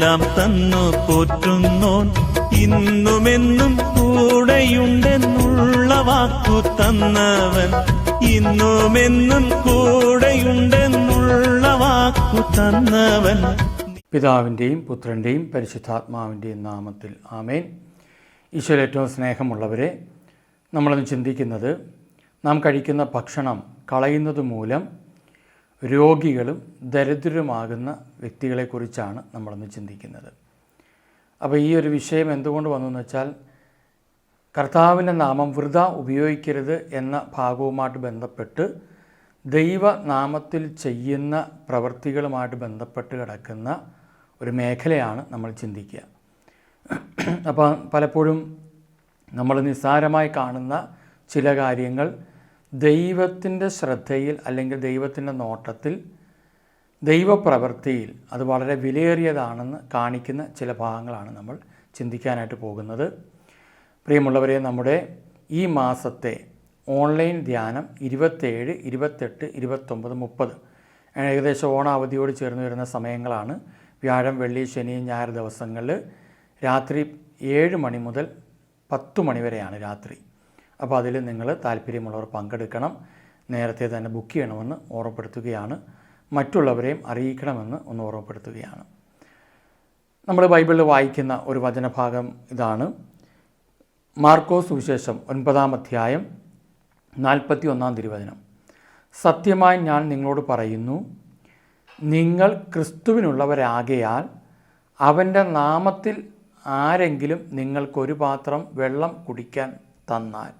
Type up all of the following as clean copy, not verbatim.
എല്ലാം തന്നു പോറ്റുന്നോൻ ഇന്നുമെന്നും കൂടെയുണ്ടെന്നുള്ള വാക്കു തന്നവൻ, ഇന്നുമെന്നും കൂടെയുണ്ടെന്നുള്ള വാക്കു തന്നവൻ. പിതാവിൻ്റെയും പുത്രൻ്റെയും പരിശുദ്ധാത്മാവിൻ്റെയും നാമത്തിൽ ആമേൻ. ഈശോയിൽ ഏറ്റവും സ്നേഹമുള്ളവരെ, നമ്മളൊന്ന് ചിന്തിക്കുന്നത് നാം കഴിക്കുന്ന ഭക്ഷണം കളയുന്നത് മൂലം രോഗികളും ദരിദ്രരുമാകുന്ന വ്യക്തികളെക്കുറിച്ചാണ് നമ്മളൊന്ന് ചിന്തിക്കുന്നത്. അപ്പോൾ ഈ ഒരു വിഷയം എന്തുകൊണ്ട് വന്നു എന്ന് വെച്ചാൽ, കർത്താവിൻ്റെ നാമം വൃഥ ഉപയോഗിക്കരുത് എന്ന ഭാഗവുമായിട്ട് ബന്ധപ്പെട്ട് ദൈവനാമത്തിൽ ചെയ്യുന്ന പ്രവൃത്തികളുമായിട്ട് ബന്ധപ്പെട്ട് കിടക്കുന്ന ഒരു മേഖലയാണ് നമ്മൾ ചിന്തിക്കുക. അപ്പോൾ പലപ്പോഴും നമ്മൾ നിസ്സാരമായി കാണുന്ന ചില കാര്യങ്ങൾ ദൈവത്തിൻ്റെ ശ്രദ്ധയിൽ അല്ലെങ്കിൽ ദൈവത്തിൻ്റെ നോട്ടത്തിൽ, ദൈവപ്രവൃത്തിയിൽ അത് വളരെ വിലയേറിയതാണെന്ന് കാണിക്കുന്ന ചില ഭാഗങ്ങളാണ് നമ്മൾ ചിന്തിക്കാനായിട്ട് പോകുന്നത്. പ്രിയമുള്ളവരെ, നമ്മുടെ ഈ മാസത്തെ ഓൺലൈൻ ധ്യാനം 27, 28, 29, 30 ഏകദേശം ഓണാവധിയോട് ചേർന്ന് വരുന്ന സമയങ്ങളാണ്. വ്യാഴം, വെള്ളി, ശനി, ഞായർ ദിവസങ്ങളിൽ രാത്രി 7 മണി മുതൽ 10 മണി വരെയാണ് രാത്രി. അപ്പോൾ അതിൽ നിങ്ങൾ താല്പര്യമുള്ളവർ പങ്കെടുക്കണം. നേരത്തെ തന്നെ ബുക്ക് ചെയ്യണമെന്ന് ഓർമ്മപ്പെടുത്തുകയാണ്. മറ്റുള്ളവരെയും അറിയിക്കണമെന്ന് ഒന്ന് ഓർമ്മപ്പെടുത്തുകയാണ്. നമ്മൾ ബൈബിളിൽ വായിക്കുന്ന ഒരു വചനഭാഗം ഇതാണ്. മാർക്കോസ് സുവിശേഷം 9-ാം അധ്യായം 41-ാം തിരുവചനം. സത്യമായി ഞാൻ നിങ്ങളോട് പറയുന്നു, നിങ്ങൾ ക്രിസ്തുവിനുള്ളവരാകയാൽ അവൻ്റെ നാമത്തിൽ ആരെങ്കിലും നിങ്ങൾക്കൊരു പാത്രം വെള്ളം കുടിക്കാൻ തന്നാൽ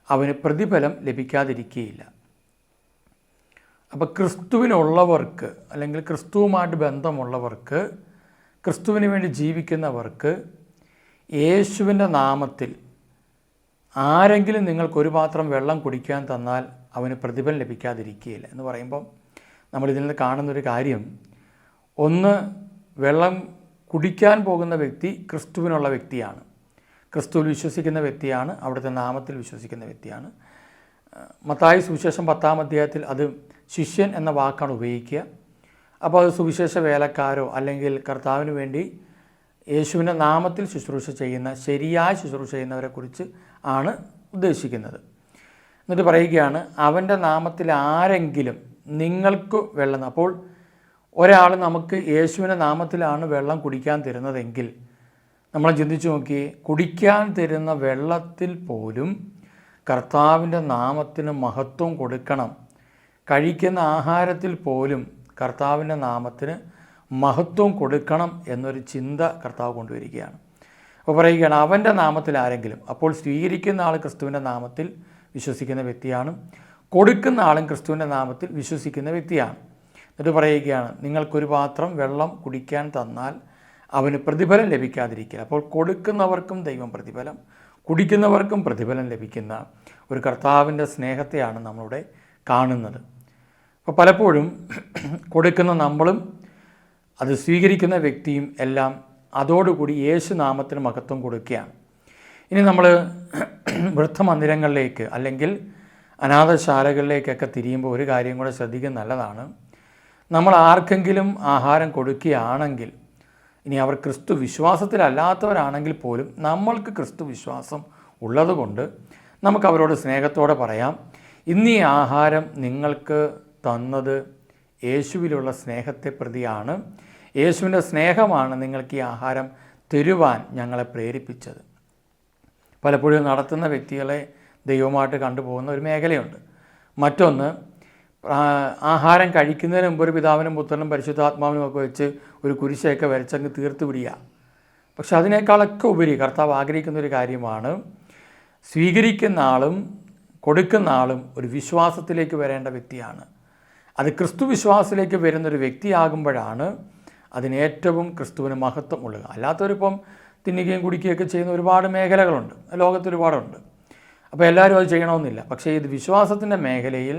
അവന് പ്രതിഫലം ലഭിക്കാതിരിക്കുകയില്ല. അപ്പോൾ ക്രിസ്തുവിനുള്ളവർക്ക് അല്ലെങ്കിൽ ക്രിസ്തുവുമായിട്ട് ബന്ധമുള്ളവർക്ക്, ക്രിസ്തുവിന് വേണ്ടി ജീവിക്കുന്നവർക്ക് യേശുവിൻ്റെ നാമത്തിൽ ആരെങ്കിലും നിങ്ങൾക്കൊരു പാത്രം വെള്ളം കുടിക്കാൻ തന്നാൽ അവന് പ്രതിഫലം ലഭിക്കാതിരിക്കുകയില്ല എന്ന് പറയുമ്പം നമ്മളിതിൽ നിന്ന് കാണുന്നൊരു കാര്യം, ഒന്ന്, വെള്ളം കുടിക്കാൻ പോകുന്ന വ്യക്തി ക്രിസ്തുവിനുള്ള വ്യക്തിയാണ്, ക്രിസ്തുവിൽ വിശ്വസിക്കുന്ന വ്യക്തിയാണ്, അവിടുത്തെ നാമത്തിൽ വിശ്വസിക്കുന്ന വ്യക്തിയാണ്. മത്തായി സുവിശേഷം 10-ാം അധ്യായത്തിൽ അത് ശിഷ്യൻ എന്ന വാക്കാണ് ഉപയോഗിക്കുക. അപ്പോൾ അത് സുവിശേഷ വേലക്കാരോ അല്ലെങ്കിൽ കർത്താവിന് വേണ്ടി യേശുവിൻ്റെ നാമത്തിൽ ശുശ്രൂഷ ചെയ്യുന്ന, ശരിയായ ശുശ്രൂഷ ചെയ്യുന്നവരെക്കുറിച്ച് ആണ് ഉദ്ദേശിക്കുന്നത്. എന്നിട്ട് പറയുകയാണ്, അവൻ്റെ നാമത്തിൽ ആരെങ്കിലും നിങ്ങൾക്ക് വെള്ളം. അപ്പോൾ ഒരാൾ നമുക്ക് യേശുവിൻ്റെ നാമത്തിലാണ് വെള്ളം കുടിക്കാൻ തരുന്നതെങ്കിൽ നമ്മൾ ചിന്തിച്ചു നോക്കിയേ, കുടിക്കാൻ തരുന്ന വെള്ളത്തിൽ പോലും കർത്താവിൻ്റെ നാമത്തിന് മഹത്വം കൊടുക്കണം. കഴിക്കുന്ന ആഹാരത്തിൽ പോലും കർത്താവിൻ്റെ നാമത്തിന് മഹത്വം കൊടുക്കണം എന്നൊരു ചിന്ത കർത്താവ് കൊണ്ടുവരികയാണ്. അപ്പോൾ പറയുകയാണ്, അവൻ്റെ നാമത്തിൽ ആരെങ്കിലും. അപ്പോൾ സ്വീകരിക്കുന്ന ആൾ ക്രിസ്തുവിൻ്റെ നാമത്തിൽ വിശ്വസിക്കുന്ന വ്യക്തിയാണ്, കൊടുക്കുന്ന ആളും ക്രിസ്തുവിൻ്റെ നാമത്തിൽ വിശ്വസിക്കുന്ന വ്യക്തിയാണ്. എന്നിട്ട് പറയുകയാണ്, നിങ്ങൾക്കൊരു പാത്രം വെള്ളം കുടിക്കാൻ തന്നാൽ അവന് പ്രതിഫലം ലഭിക്കാതിരിക്കുക. അപ്പോൾ കൊടുക്കുന്നവർക്കും ദൈവം പ്രതിഫലം, കുടിക്കുന്നവർക്കും പ്രതിഫലം ലഭിക്കുന്ന ഒരു കർത്താവിൻ്റെ സ്നേഹത്തെയാണ് നമ്മളിവിടെ കാണുന്നത്. അപ്പോൾ പലപ്പോഴും കൊടുക്കുന്ന നമ്മളും അത് സ്വീകരിക്കുന്ന വ്യക്തിയും എല്ലാം അതോടുകൂടി യേശു നാമത്തിന് മഹത്വം കൊടുക്കുകയാണ്. ഇനി നമ്മൾ വൃദ്ധമന്ദിരങ്ങളിലേക്ക് അല്ലെങ്കിൽ അനാഥശാലകളിലേക്കൊക്കെ തിരിയുമ്പോൾ ഒരു കാര്യം കൂടെ ശ്രദ്ധിക്കുന്നത് നല്ലതാണ്. നമ്മൾ ആർക്കെങ്കിലും ആഹാരം കൊടുക്കുകയാണെങ്കിൽ, ഇനി അവർ ക്രിസ്തു വിശ്വാസത്തിലല്ലാത്തവരാണെങ്കിൽ പോലും നമ്മൾക്ക് ക്രിസ്തു വിശ്വാസം ഉള്ളതുകൊണ്ട് നമുക്ക് അവരോട് സ്നേഹത്തോടെ പറയാം, ഇന്ന് ഈ ആഹാരം നിങ്ങൾക്ക് തന്നത് യേശുവിലുള്ള സ്നേഹത്തെ പ്രതിയാണ്, യേശുവിൻ്റെ സ്നേഹമാണ് നിങ്ങൾക്ക് ഈ ആഹാരം തരുവാൻ ഞങ്ങളെ പ്രേരിപ്പിച്ചത്. പലപ്പോഴും നടത്തുന്ന വ്യക്തികളെ ദൈവമായിട്ട് കണ്ടുപോകുന്ന ഒരു മേഖലയുണ്ട്. മറ്റൊന്ന്, ആഹാരം കഴിക്കുന്നതിന് മുമ്പ് ഒരു പിതാവിനും പുത്രനും പരിശുദ്ധാത്മാവിനും ഒക്കെ വെച്ച് ഒരു കുരിശയൊക്കെ വരച്ചങ്ങ് തീർത്ത് വിടുക. പക്ഷെ അതിനേക്കാളൊക്കെ ഉപരി കർത്താവ് ആഗ്രഹിക്കുന്നൊരു കാര്യമാണ്, സ്വീകരിക്കുന്ന ആളും കൊടുക്കുന്ന ആളും ഒരു വിശ്വാസത്തിലേക്ക് വരേണ്ട വ്യക്തിയാണ്. അത് ക്രിസ്തു വിശ്വാസത്തിലേക്ക് വരുന്നൊരു വ്യക്തിയാകുമ്പോഴാണ് അതിനേറ്റവും ക്രിസ്തുവിന് മഹത്വം ഉള്ളത്. അല്ലാത്തവരിപ്പം തിന്നുകയും കുടിക്കുകയൊക്കെ ചെയ്യുന്ന ഒരുപാട് മേഖലകളുണ്ട്, ലോകത്ത് ഒരുപാടുണ്ട്. അപ്പോൾ എല്ലാവരും അത് ചെയ്യണമെന്നില്ല. പക്ഷേ ഇത് വിശ്വാസത്തിൻ്റെ മേഖലയിൽ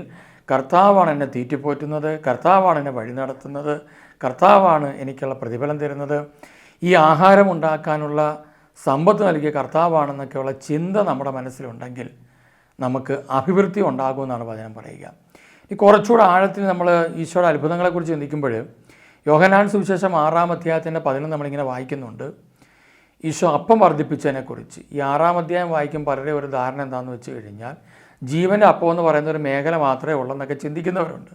കർത്താവാണ് എന്നെ തീറ്റിപ്പോറ്റുന്നത്, കർത്താവാണ് എന്നെ വഴി നടത്തുന്നത്, കർത്താവാണ് എനിക്കുള്ള പ്രതിഫലം തരുന്നത്, ഈ ആഹാരം ഉണ്ടാക്കാനുള്ള സമ്പത്ത് നൽകിയ കർത്താവാണെന്നൊക്കെയുള്ള ചിന്ത നമ്മുടെ മനസ്സിലുണ്ടെങ്കിൽ നമുക്ക് അഭിവൃദ്ധി ഉണ്ടാകുമെന്നാണ് വചനം പറയുക. ഈ കുറച്ചുകൂടെ ആഴത്തിൽ നമ്മൾ ഈശോയുടെ അത്ഭുതങ്ങളെക്കുറിച്ച് ചിന്തിക്കുമ്പോൾ യോഹന്നാൻ സുവിശേഷം 6-ാം അധ്യായത്തിൻ്റെ 11 നമ്മളിങ്ങനെ വായിക്കുന്നുണ്ട്. ഈശോ അപ്പം വർദ്ധിപ്പിച്ചതിനെക്കുറിച്ച്. ഈ 6-ാം അധ്യായം വായിക്കും പലരെ ഒരു ധാരണ എന്താണെന്ന് വെച്ച് കഴിഞ്ഞാൽ ജീവൻ്റെ അപ്പം എന്ന് പറയുന്ന ഒരു മേഖല മാത്രമേ ഉള്ളെന്നൊക്കെ ചിന്തിക്കുന്നവരുണ്ട്.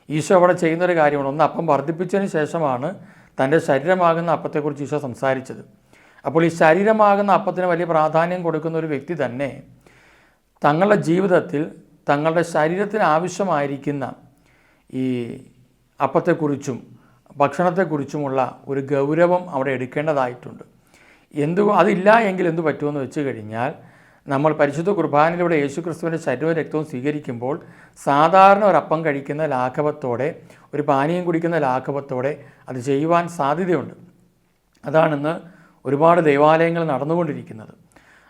ഈശോ അവിടെ ചെയ്യുന്നൊരു കാര്യമാണ്. ഒന്ന്, അപ്പം വർദ്ധിപ്പിച്ചതിന് ശേഷമാണ് തൻ്റെ ശരീരമാകുന്ന അപ്പത്തെക്കുറിച്ച് ഈശോ സംസാരിച്ചത്. അപ്പോൾ ഈ ശരീരമാകുന്ന അപ്പത്തിന് വലിയ പ്രാധാന്യം കൊടുക്കുന്ന ഒരു വ്യക്തി തന്നെ തങ്ങളുടെ ജീവിതത്തിൽ തങ്ങളുടെ ശരീരത്തിന് ആവശ്യമായിരിക്കുന്ന ഈ അപ്പത്തെക്കുറിച്ചും ഭക്ഷണത്തെക്കുറിച്ചുമുള്ള ഒരു ഗൗരവം അവിടെ എടുക്കേണ്ടതായിട്ടുണ്ട്. അതില്ല എങ്കിൽ എന്തു പറ്റുമെന്ന് വെച്ച് കഴിഞ്ഞാൽ, നമ്മൾ പരിശുദ്ധ കുർബാനയിലൂടെ യേശുക്രിസ്തുവിൻ്റെ ശരീരവും രക്തവും സ്വീകരിക്കുമ്പോൾ സാധാരണ ഒരപ്പം കഴിക്കുന്ന ലാഘവത്തോടെ, ഒരു പാനീയം കുടിക്കുന്ന ലാഘവത്തോടെ അത് ചെയ്യുവാൻ സാധ്യതയുണ്ട്. അതാണിന്ന് ഒരുപാട് ദേവാലയങ്ങൾ നടന്നുകൊണ്ടിരിക്കുന്നത്.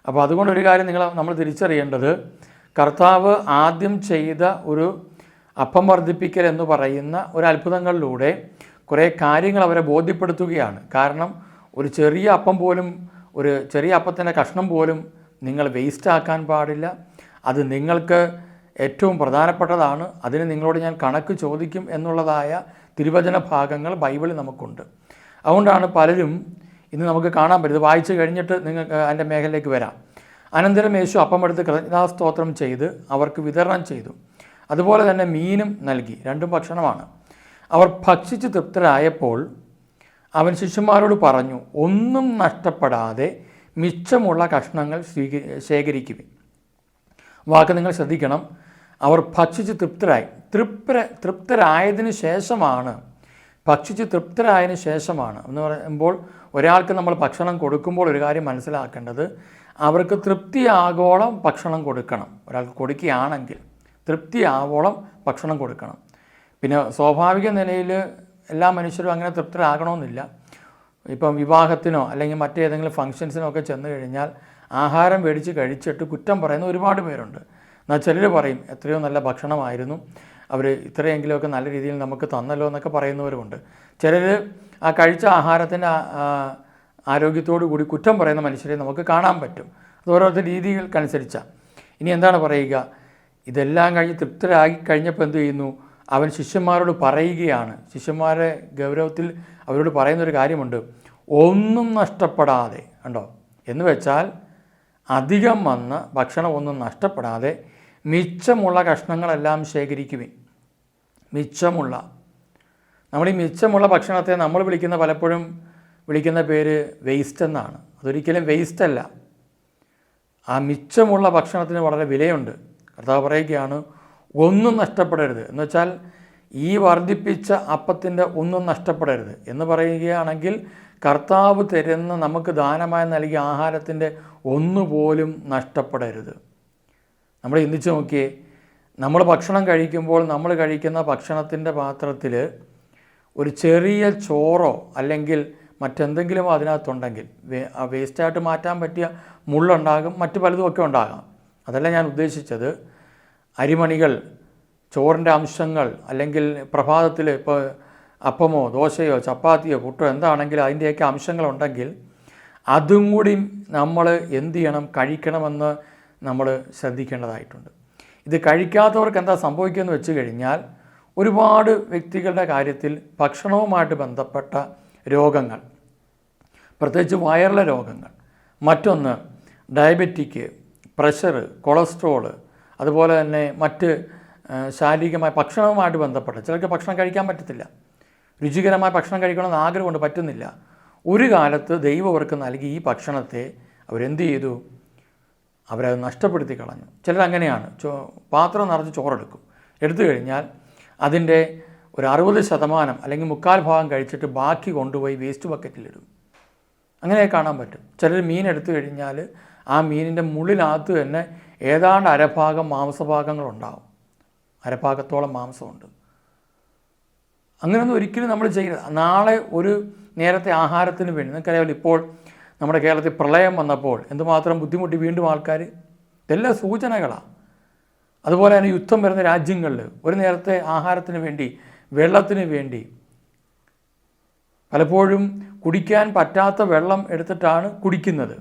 അപ്പോൾ അതുകൊണ്ടൊരു കാര്യം നമ്മൾ തിരിച്ചറിയേണ്ടത്, കർത്താവ് ആദ്യം ചെയ്ത ഒരു അപ്പം വർദ്ധിപ്പിക്കൽ എന്ന് പറയുന്ന ഒരു അത്ഭുതങ്ങളിലൂടെ കുറേ കാര്യങ്ങൾ അവരെ ബോധ്യപ്പെടുത്തുകയാണ്. കാരണം ഒരു ചെറിയ അപ്പം പോലും, ഒരു ചെറിയ അപ്പത്തിൻ്റെ കഷ്ണം പോലും നിങ്ങൾ വേസ്റ്റ് ആക്കാൻ പാടില്ല. അത് നിങ്ങൾക്ക് ഏറ്റവും പ്രധാനപ്പെട്ടതാണ്. അതിന് നിങ്ങളോട് ഞാൻ കണക്ക് ചോദിക്കും എന്നുള്ളതായ തിരുവചന ഭാഗങ്ങൾ ബൈബിളിൽ നമുക്കുണ്ട്. അതുകൊണ്ടാണ് പലരും ഇന്ന് നമുക്ക് കാണാൻ പറ്റുന്നത്. വായിച്ചു കഴിഞ്ഞിട്ട് നിങ്ങൾക്ക് അതിൻ്റെ മേഖലയിലേക്ക് വരാം. അനന്തരം യേശു അപ്പമെടുത്ത് കൃതജ്ഞതാസ്തോത്രം ചെയ്ത് അവർക്ക് വിതരണം ചെയ്തു. അതുപോലെ തന്നെ മീനും നൽകി. രണ്ടും ഭക്ഷണമാണ്. അവർ ഭക്ഷിച്ച് തൃപ്തരായപ്പോൾ അവൻ ശിഷ്യന്മാരോട് പറഞ്ഞു, ഒന്നും നഷ്ടപ്പെടാതെ മിച്ചമുള്ള കഷ്ണങ്ങൾ ശേഖരിക്കുവിൻ. വാക്ക് നിങ്ങൾ ശ്രദ്ധിക്കണം. അവർ ഭക്ഷിച്ച് തൃപ്തരായി. തൃപ്തരായതിന് ശേഷമാണ്, ഭക്ഷിച്ച് തൃപ്തരായതിന് ശേഷമാണ് എന്ന് പറയുമ്പോൾ, ഒരാൾക്ക് നമ്മൾ ഭക്ഷണം കൊടുക്കുമ്പോൾ ഒരു കാര്യം മനസ്സിലാക്കേണ്ടത്, അവർക്ക് തൃപ്തിയാകോളം ഭക്ഷണം കൊടുക്കണം. ഒരാൾക്ക് കൊടുക്കുകയാണെങ്കിൽ തൃപ്തിയാവോളം ഭക്ഷണം കൊടുക്കണം. പിന്നെ സ്വാഭാവിക നിലയിൽ എല്ലാ മനുഷ്യരും അങ്ങനെ തൃപ്തരാകണമെന്നില്ല. ഇപ്പം വിവാഹത്തിനോ അല്ലെങ്കിൽ മറ്റേതെങ്കിലും ഫംഗ്ഷൻസിനോ ഒക്കെ ചെന്ന് കഴിഞ്ഞാൽ ആഹാരം മേടിച്ച് കഴിച്ചിട്ട് കുറ്റം പറയുന്ന ഒരുപാട് പേരുണ്ട്. എന്നാൽ ചിലർ പറയും, എത്രയോ നല്ല ഭക്ഷണമായിരുന്നു, അവർ ഇത്രയെങ്കിലുമൊക്കെ നല്ല രീതിയിൽ നമുക്ക് തന്നല്ലോ എന്നൊക്കെ പറയുന്നവരുമുണ്ട്. ചിലർ ആ കഴിച്ച ആഹാരത്തിൻ്റെ ആരോഗ്യത്തോടു കൂടി കുറ്റം പറയുന്ന മനുഷ്യരെ നമുക്ക് കാണാൻ പറ്റും. അത് ഓരോരുത്തർ രീതികൾക്കനുസരിച്ചാണ്. ഇനി എന്താണ് പറയുക? ഇതെല്ലാം കഴിഞ്ഞ് തൃപ്തരായി കഴിഞ്ഞപ്പോൾ എന്ത് ചെയ്യുന്നു? അവൻ ശിഷ്യന്മാരോട് പറയുകയാണ്. ശിഷ്യന്മാരെ ഗൗരവത്തിൽ അവരോട് പറയുന്നൊരു കാര്യമുണ്ട്, ഒന്നും നഷ്ടപ്പെടാതെ. കണ്ടോ? എന്ന് വെച്ചാൽ അധികം വന്ന ഭക്ഷണം ഒന്നും നഷ്ടപ്പെടാതെ മിച്ചമുള്ള കഷ്ണങ്ങളെല്ലാം ശേഖരിക്കുവിൻ. മിച്ചമുള്ള, നമ്മൾ ഈ മിച്ചമുള്ള ഭക്ഷണത്തെ നമ്മൾ പലപ്പോഴും വിളിക്കുന്ന പേര് വേസ്റ്റ് എന്നാണ്. അതൊരിക്കലും വേസ്റ്റ് അല്ല. ആ മിച്ചമുള്ള ഭക്ഷണത്തിന് വളരെ വിലയുണ്ട്. കർത്താവ് പറയുകയാണ്, ഒന്നും നഷ്ടപ്പെടരുത്. എന്ന് വെച്ചാൽ ഈ വർദ്ധിപ്പിച്ച അപ്പത്തിൻ്റെ ഒന്നും നഷ്ടപ്പെടരുത് എന്ന് പറയുകയാണെങ്കിൽ, കർത്താവ് തരുന്ന നമുക്ക് ദാനമായി നൽകിയ ആഹാരത്തിൻ്റെ ഒന്നുപോലും നഷ്ടപ്പെടരുത്. നമ്മൾ ചിന്തിച്ച് നോക്കിയേ, നമ്മൾ ഭക്ഷണം കഴിക്കുമ്പോൾ നമ്മൾ കഴിക്കുന്ന ഭക്ഷണത്തിൻ്റെ പാത്രത്തിൽ ഒരു ചെറിയ ചോറോ അല്ലെങ്കിൽ മറ്റെന്തെങ്കിലും അതിനകത്തുണ്ടെങ്കിൽ വേസ്റ്റായിട്ട് മാറ്റാൻ പറ്റിയ മുള്ളുണ്ടാകും, മറ്റു പലതുമൊക്കെ ഉണ്ടാകാം. അതല്ല ഞാൻ ഉദ്ദേശിച്ചത്. അരിമണികൾ, ചോറിൻ്റെ അംശങ്ങൾ, അല്ലെങ്കിൽ പ്രഭാതത്തിൽ ഇപ്പോൾ അപ്പമോ ദോശയോ ചപ്പാത്തിയോ പുട്ടോ എന്താണെങ്കിലും അതിൻ്റെയൊക്കെ അംശങ്ങളുണ്ടെങ്കിൽ അതും കൂടി നമ്മൾ എന്ത് ചെയ്യണം, കഴിക്കണമെന്ന് നമ്മൾ ശ്രദ്ധിക്കേണ്ടതായിട്ടുണ്ട്. ഇത് കഴിക്കാത്തവർക്ക് എന്താ സംഭവിക്കുമെന്ന് വെച്ച് കഴിഞ്ഞാൽ, ഒരുപാട് വ്യക്തികളുടെ കാര്യത്തിൽ ഭക്ഷണവുമായിട്ട് ബന്ധപ്പെട്ട രോഗങ്ങൾ, പ്രത്യേകിച്ച് വയറിലെ രോഗങ്ങൾ, മറ്റൊന്ന് ഡയബറ്റിക്, പ്രഷർ, കൊളസ്ട്രോള്, അതുപോലെ തന്നെ മറ്റ് ശാരീരികമായ ഭക്ഷണവുമായിട്ട് ബന്ധപ്പെട്ട, ചിലർക്ക് ഭക്ഷണം കഴിക്കാൻ പറ്റത്തില്ല, രുചികരമായ ഭക്ഷണം കഴിക്കണമെന്ന് ആഗ്രഹമുണ്ട്, പറ്റുന്നില്ല. ഒരു കാലത്ത് ദൈവം അവർക്ക് നൽകി ഈ ഭക്ഷണത്തെ അവരെന്ത് ചെയ്തു? അവരത് നഷ്ടപ്പെടുത്തി കളഞ്ഞു. ചിലരങ്ങനെയാണ്. പാത്രം നിറച്ച് ചോറെടുക്കും. എടുത്തു കഴിഞ്ഞാൽ അതിൻ്റെ ഒരു 60% അല്ലെങ്കിൽ 3/4 കഴിച്ചിട്ട് ബാക്കി കൊണ്ടുപോയി വേസ്റ്റ് ബക്കറ്റിലിടും. അങ്ങനെ കാണാൻ പറ്റും. ചിലർ മീൻ എടുത്തു കഴിഞ്ഞാൽ ആ മീനിൻ്റെ മുള്ളിനകത്ത് തന്നെ ഏതാണ്ട് അരഭാഗം മാംസഭാഗങ്ങളുണ്ടാവും. അരഭാഗത്തോളം മാംസമുണ്ട്. അങ്ങനെയൊന്നും ഒരിക്കലും നമ്മൾ ചെയ്യരുത്. നാളെ ഒരു നേരത്തെ ആഹാരത്തിന് വേണ്ടി, നിങ്ങൾക്കറിയാമല്ലോ ഇപ്പോൾ നമ്മുടെ കേരളത്തിൽ പ്രളയം വന്നപ്പോൾ എന്തുമാത്രം ബുദ്ധിമുട്ടി വീണ്ടും ആൾക്കാർ. ഇതെല്ലാം സൂചനകളാണ്. അതുപോലെ തന്നെ യുദ്ധം വരുന്ന രാജ്യങ്ങളിൽ ഒരു നേരത്തെ ആഹാരത്തിന് വേണ്ടി, വെള്ളത്തിന് വേണ്ടി പലപ്പോഴും കുടിക്കാൻ പറ്റാത്ത വെള്ളം എടുത്തിട്ടാണ് കുടിക്കുന്നത്.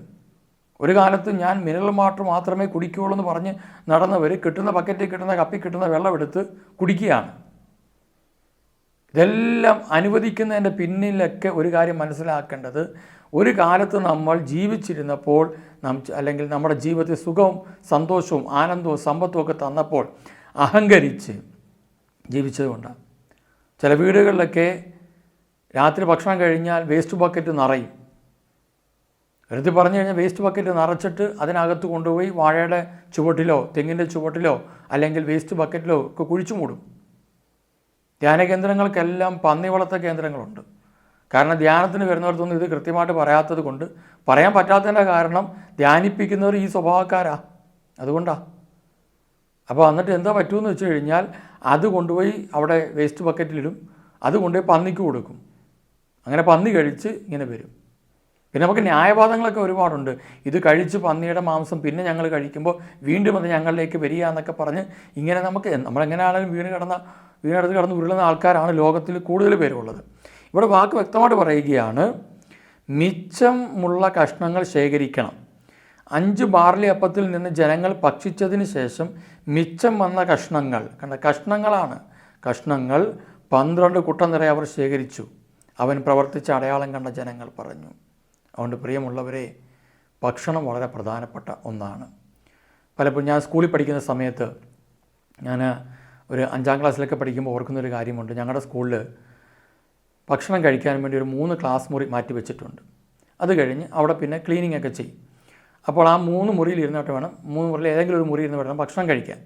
ഒരു കാലത്ത് ഞാൻ മിനറൽ വാട്ടർ മാത്രമേ കുടിക്കുകയുള്ളൂ എന്ന് പറഞ്ഞ് നടന്നവർ കിട്ടുന്ന ബക്കറ്റിൽ കിട്ടുന്ന കപ്പിൽ കിട്ടുന്ന വെള്ളം എടുത്ത് കുടിക്കുകയാണ്. ഇതെല്ലാം അനുവദിക്കുന്നതിൻ്റെ പിന്നിലൊക്കെ ഒരു കാര്യം മനസ്സിലാക്കേണ്ടത്, ഒരു കാലത്ത് നമ്മൾ ജീവിച്ചിരുന്നപ്പോൾ അല്ലെങ്കിൽ നമ്മുടെ ജീവിതത്തിൽ സുഖവും സന്തോഷവും ആനന്ദവും സമ്പത്തും ഒക്കെ തന്നപ്പോൾ അഹങ്കരിച്ച് ജീവിച്ചതുകൊണ്ടാണ്. ചില വീടുകളിലൊക്കെ രാത്രി ഭക്ഷണം കഴിഞ്ഞാൽ വേസ്റ്റ് ബക്കറ്റ് നിറയും. വെറുതെ പറഞ്ഞു കഴിഞ്ഞാൽ വേസ്റ്റ് ബക്കറ്റ് നിറച്ചിട്ട് അതിനകത്ത് കൊണ്ടുപോയി വാഴയുടെ ചുവട്ടിലോ തെങ്ങിൻ്റെ ചുവട്ടിലോ അല്ലെങ്കിൽ വേസ്റ്റ് ബക്കറ്റിലോ ഒക്കെ കുഴിച്ചു മൂടും. ധ്യാന കേന്ദ്രങ്ങൾക്കെല്ലാം പന്നി വളർത്ത കേന്ദ്രങ്ങളുണ്ട്. കാരണം ധ്യാനത്തിന് വരുന്നവർക്കൊന്നും ഇത് കൃത്യമായിട്ട് പറയാത്തത് കൊണ്ട്, പറയാൻ പറ്റാത്തതിൻ്റെ കാരണം ധ്യാനിപ്പിക്കുന്നവർ ഈ സ്വഭാവക്കാരാണ്, അതുകൊണ്ടാണ്. അപ്പോൾ എന്നിട്ട് എന്താ പറ്റുമെന്ന് വെച്ച് കഴിഞ്ഞാൽ അത് കൊണ്ടുപോയി അവിടെ വേസ്റ്റ് ബക്കറ്റിലിടും, അത് കൊണ്ടുപോയി പന്നിക്ക് കൊടുക്കും. അങ്ങനെ പന്നി കഴിച്ച് ഇങ്ങനെ വരും. പിന്നെ നമുക്ക് ന്യായവാദങ്ങളൊക്കെ ഒരുപാടുണ്ട്. ഇത് കഴിച്ച് പന്നിയുടെ മാംസം പിന്നെ ഞങ്ങൾ കഴിക്കുമ്പോൾ വീണ്ടും അത് ഞങ്ങളിലേക്ക് വരിക എന്നൊക്കെ പറഞ്ഞ് ഇങ്ങനെ നമ്മളെങ്ങനെയാണെങ്കിലും വീണെടുത്ത് കിടന്ന് ഉരുളുന്ന ആൾക്കാരാണ് ലോകത്തിൽ കൂടുതൽ പേരുള്ളത്. ഇവിടെ വാക്ക് വ്യക്തമായിട്ട് പറയുകയാണ്, മിച്ചമുള്ള കഷ്ണങ്ങൾ ശേഖരിക്കണം. 5 ബാർലി അപ്പത്തിൽ നിന്ന് ജനങ്ങൾ ഭക്ഷിച്ചതിന് ശേഷം മിച്ചം വന്ന കഷ്ണങ്ങൾ 12 കുട്ട നിറയെ അവർ ശേഖരിച്ചു. അവൻ പ്രവർത്തിച്ച അടയാളം കണ്ട ജനങ്ങൾ പറഞ്ഞു. അതുകൊണ്ട് പ്രിയമുള്ളവരെ, ഭക്ഷണം വളരെ പ്രധാനപ്പെട്ട ഒന്നാണ്. പലപ്പോഴും ഞാൻ സ്കൂളിൽ പഠിക്കുന്ന സമയത്ത്, ഞാൻ ഒരു 5ാം ക്ലാസ്സിലൊക്കെ പഠിക്കുമ്പോൾ ഓർക്കുന്നൊരു കാര്യമുണ്ട്. ഞങ്ങളുടെ സ്കൂളിൽ ഭക്ഷണം കഴിക്കാൻ വേണ്ടി ഒരു 3 ക്ലാസ് മുറി മാറ്റി വെച്ചിട്ടുണ്ട്. അത് കഴിഞ്ഞ് അവിടെ പിന്നെ ക്ലീനിങ് ഒക്കെ ചെയ്യും. അപ്പോൾ ആ 3 മുറിയിൽ ഇരുന്നിട്ട് വേണം, 3 മുറിയിൽ ഏതെങ്കിലും ഒരു മുറി ഇരുന്ന് വേണം ഭക്ഷണം കഴിക്കാൻ.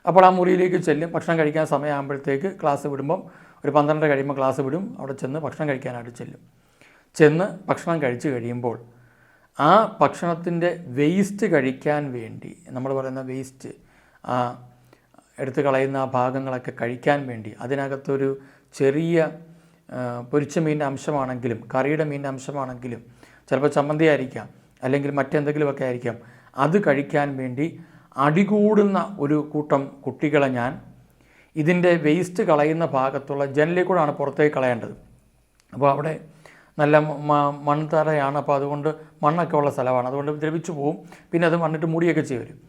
അപ്പോൾ ആ മുറിയിലേക്ക് ചെല്ലും. ഭക്ഷണം കഴിക്കാൻ സമയമാകുമ്പോഴത്തേക്ക് ക്ലാസ് വിടുമ്പം ഒരു 12 കഴിയുമ്പോൾ ക്ലാസ് വിടും. അവിടെ ചെന്ന് ഭക്ഷണം കഴിക്കാനായിട്ട് ചെന്ന് ഭക്ഷണം കഴിച്ച് കഴിയുമ്പോൾ ആ ഭക്ഷണത്തിൻ്റെ വേസ്റ്റ് കഴിക്കാൻ വേണ്ടി, നമ്മൾ പറയുന്ന വേസ്റ്റ്, ആ എടുത്ത് കളയുന്ന ആ ഭാഗങ്ങളൊക്കെ കഴിക്കാൻ വേണ്ടി അതിനകത്തൊരു ചെറിയ പൊരിച്ച മീനിൻ്റെ അംശമാണെങ്കിലും കറിയുടെ മീനിൻ്റെ അംശമാണെങ്കിലും ചിലപ്പോൾ ചമ്മന്തി ആയിരിക്കാം അല്ലെങ്കിൽ മറ്റെന്തെങ്കിലുമൊക്കെ ആയിരിക്കാം, അത് കഴിക്കാൻ വേണ്ടി അടികൂടുന്ന ഒരു കൂട്ടം കുട്ടികളെ ഞാൻ ഇതിൻ്റെ വേസ്റ്റ് കളയുന്ന ഭാഗത്തുള്ള ജനലിൽ കൂടെയാണ് പുറത്തേക്ക് കളയേണ്ടത്. അപ്പോൾ അവിടെ നല്ല മൺതറയാണ്, അപ്പോൾ അതുകൊണ്ട് മണ്ണൊക്കെ ഉള്ള സ്ഥലമാണ്, അതുകൊണ്ട് ദ്രവിച്ചു പോവും. പിന്നെ അത് മണ്ണിട്ട് മൂടിയൊക്കെ ചെയ്യും വരും.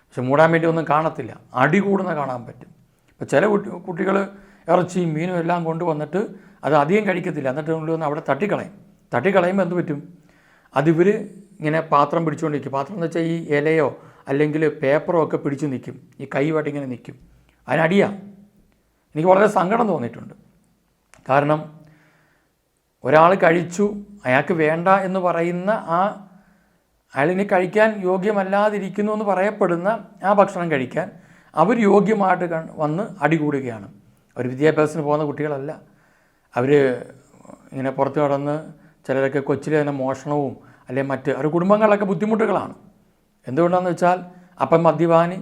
പക്ഷെ മൂടാൻ വേണ്ടി ഒന്നും കാണത്തില്ല, അടികൂടുന്ന കാണാൻ പറ്റും. ഇപ്പോൾ ചില കുട്ടികൾ ഇറച്ചിയും മീനും എല്ലാം കൊണ്ടുവന്നിട്ട് അത് അധികം കഴിക്കത്തില്ല, എന്നിട്ട് കൊണ്ടുവന്ന് അവിടെ തട്ടിക്കളയുമ്പോൾ എന്ത് പറ്റും, അതിവർ ഇങ്ങനെ പാത്രം പിടിച്ചുകൊണ്ടിരിക്കും. പാത്രം എന്ന് വെച്ചാൽ ഈ ഇലയോ അല്ലെങ്കിൽ പേപ്പറോ ഒക്കെ പിടിച്ച് നിൽക്കും, ഈ കൈവായിട്ട് ഇങ്ങനെ നിൽക്കും. അതിനടിയാണ്. എനിക്ക് വളരെ സങ്കടം തോന്നിയിട്ടുണ്ട്. കാരണം ഒരാൾ കഴിച്ചു, അയാൾക്ക് വേണ്ട എന്ന് പറയുന്ന അയാളിനി കഴിക്കാൻ യോഗ്യമല്ലാതിരിക്കുന്നു എന്ന് പറയപ്പെടുന്ന ആ ഭക്ഷണം കഴിക്കാൻ അവർ യോഗ്യമായിട്ട് വന്ന് അടികൂടുകയാണ്. അവർ വിദ്യാഭ്യാസത്തിന് പോകുന്ന കുട്ടികളല്ല. അവർ ഇങ്ങനെ പുറത്ത് കടന്ന് ചിലരൊക്കെ കൊച്ചിലെ തന്നെ മോഷണവും അല്ലെങ്കിൽ അവർ കുടുംബങ്ങളിലൊക്കെ ബുദ്ധിമുട്ടുകളാണ്. എന്തുകൊണ്ടാണെന്ന് വെച്ചാൽ അപ്പം മദ്യപാനി,